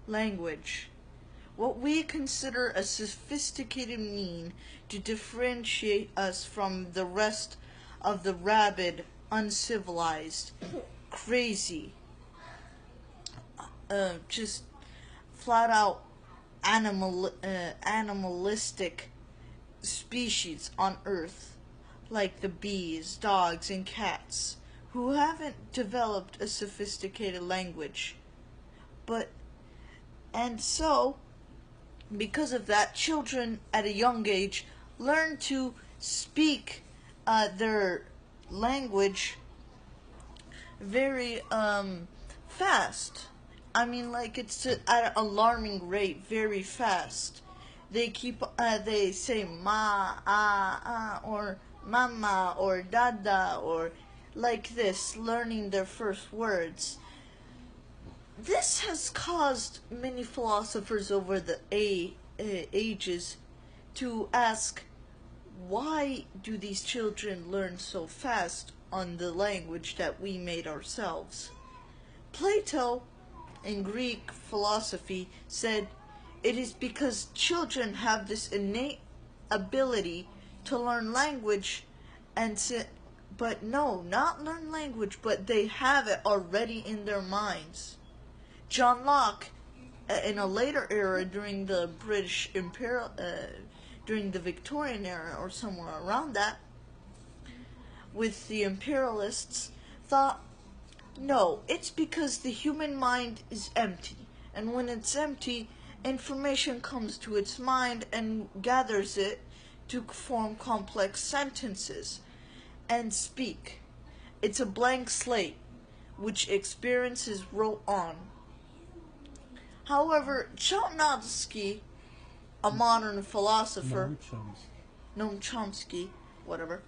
language, what we consider a sophisticated mean to differentiate us from the rest of the rabid, uncivilized, crazy, just flat out animalistic species on Earth, like the bees, dogs, and cats, who haven't developed a sophisticated language. But, and so, because of that, children at a young age learn to speak their language very fast. I mean, like, it's at an alarming rate, very fast. They say ma, or mama, or dada, or like this, learning their first words. This has caused many philosophers over the ages to ask, why do these children learn so fast on the language that we made ourselves? Plato, in Greek philosophy, said it is because children have this innate ability to learn language, but no, not learn language, but they have it already in their minds. John Locke, in a later era during the British during the Victorian era or somewhere around that, with the imperialists, thought, no, it's because the human mind is empty, and when it's empty, information comes to its mind and gathers it to form complex sentences and speak. It's a blank slate, which experience is wrote on. However, Chomsky, a modern philosopher, Noam Chomsky, whatever,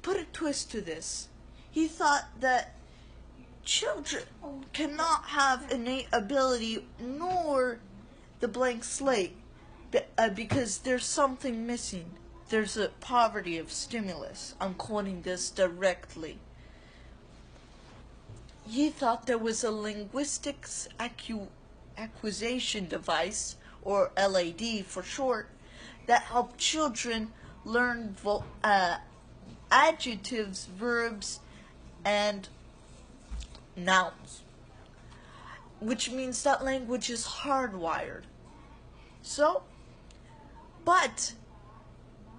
put a twist to this. He thought that children cannot have innate ability nor the blank slate because there's something missing. There's a poverty of stimulus. I'm quoting this directly. He thought there was a linguistics acquisition device, or LAD for short, that helped children learn adjectives, verbs, and nouns, which means that language is hardwired. So, but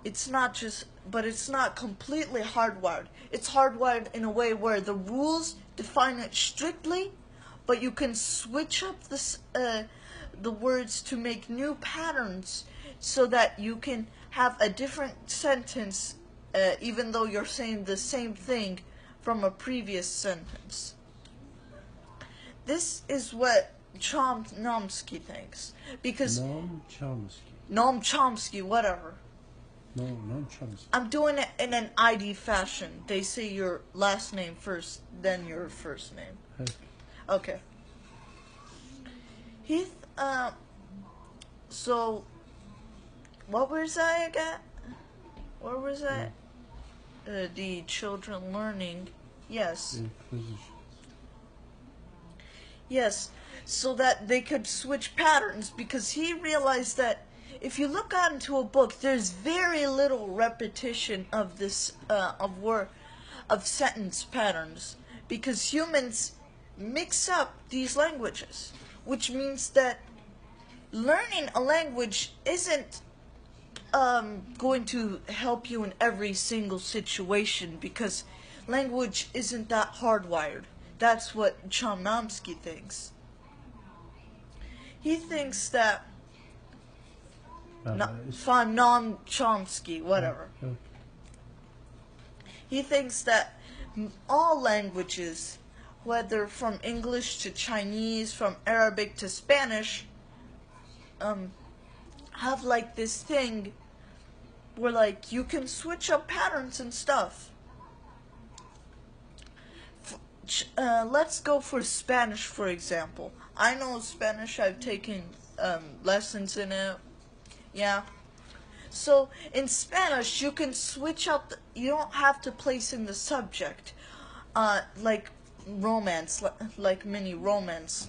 it's not completely hardwired. It's hardwired in a way where the rules define it strictly, but you can switch up the words to make new patterns so that you can have a different sentence even though you're saying the same thing from a previous sentence. This is what Chomsky thinks, because Noam Chomsky, whatever. No, Noam Chomsky. I'm doing it in an ID fashion. They say your last name first, then your first name. Okay. So, what was I again? Where was I? The children learning. Yes. Yes, so that they could switch patterns, because he realized that if you look out into a book, there's very little repetition of this of sentence patterns, because humans mix up these languages, which means that learning a language isn't going to help you in every single situation, because language isn't that hardwired. That's what Chomsky thinks. He thinks that Noam Chomsky, whatever. He thinks that all languages, whether from English to Chinese, from Arabic to Spanish, have like this thing where like you can switch up patterns and stuff. Let's go for Spanish, for example. I know Spanish. I've taken lessons in it. Yeah. So in Spanish, you can switch up. You don't have to place in the subject, like romance, like many romance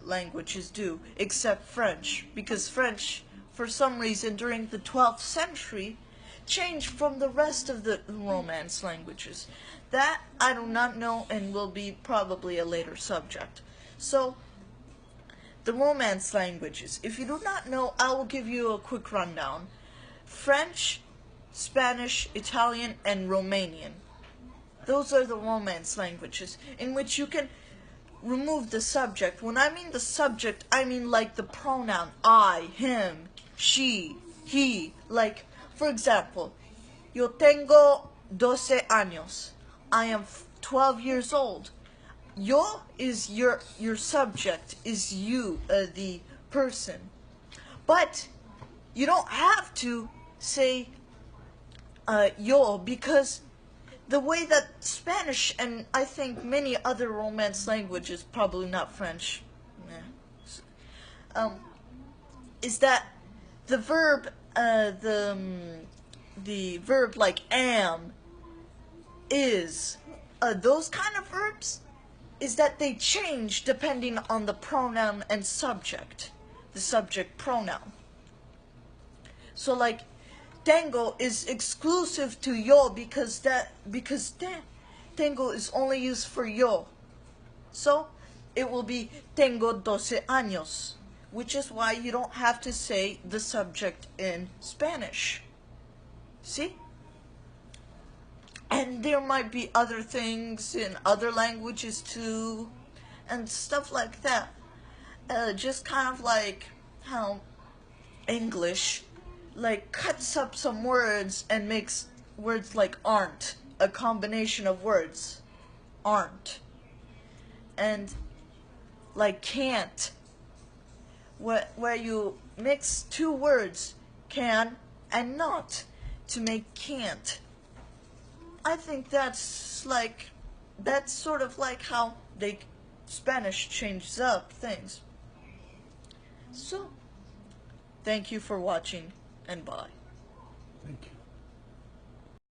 languages do, except French, because French, for some reason, during the 12th century, changed from the rest of the Romance languages. That I do not know and will be probably a later subject. So, the Romance languages. If you do not know, I will give you a quick rundown. French, Spanish, Italian, and Romanian. Those are the Romance languages, in which you can remove the subject. When I mean the subject, I mean like the pronoun I, him, she, he. Like, for example, yo tengo 12 años. I am 12 years old. Yo is your subject, is you, the person. But you don't have to say yo, because the way that Spanish and I think many other Romance languages, probably not French, is that the verb, the verb like am, is, those kind of verbs, is that they change depending on the pronoun and subject, the subject pronoun. So like, tengo is exclusive to yo because tengo is only used for yo. So it will be tengo 12 años, which is why you don't have to say the subject in Spanish. See? And there might be other things in other languages too, and stuff like that. Just kind of like how English like cuts up some words and makes words like aren't, a combination of words, aren't, and like can't, where you mix two words, can and not, to make can't. I think that's sort of like how Spanish changes up things. So, thank you for watching, and bye. Thank you.